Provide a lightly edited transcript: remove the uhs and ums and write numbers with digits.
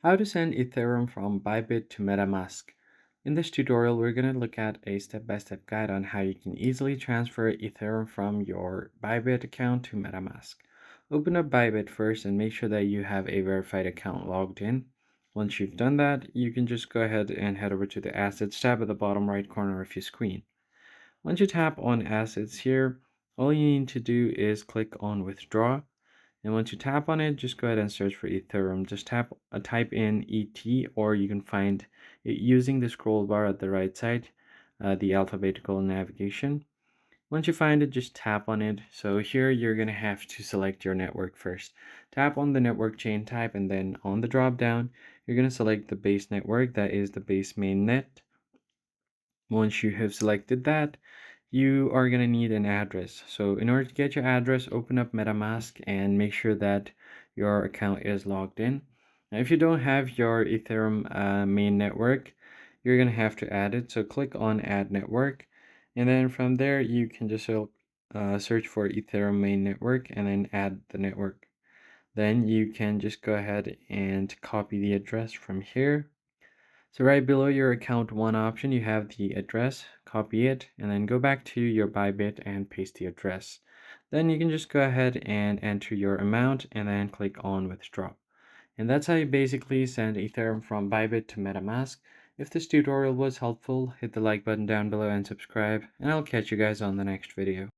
How to send Ethereum from Bybit to Metamask. In this tutorial, we're going to look at a step-by-step guide on how you can easily transfer Ethereum from your Bybit account to Metamask. Open up Bybit first and make sure that you have a verified account logged in. Once you've done that, you can just go ahead and head over to the Assets tab at the bottom right corner of your screen. Once you tap on Assets here, all you need to do is click on Withdraw. And once you tap on it, just go ahead and search for Ethereum. Just type in ET, or you can find it using the scroll bar at the right side, the alphabetical navigation. Once you find it, just tap on it. So here you're going to have to select your network first. Tap on the network chain type, and then on the drop down, you're going to select the base network, that is the base mainnet. Once you have selected that, you are going to need an address. So in order to get your address, open up MetaMask and make sure that your account is logged in. Now, if you don't have your Ethereum main network, you're going to have to add it. So click on Add Network. And then from there, you can just search for Ethereum main network and then add the network. Then you can just go ahead and copy the address from here. So right below your account one option, you have the address, copy it, and then go back to your Bybit and paste the address. Then you can just go ahead and enter your amount and then click on withdraw. And that's how you basically send Ethereum from Bybit to MetaMask. If this tutorial was helpful, hit the like button down below and subscribe, and I'll catch you guys on the next video.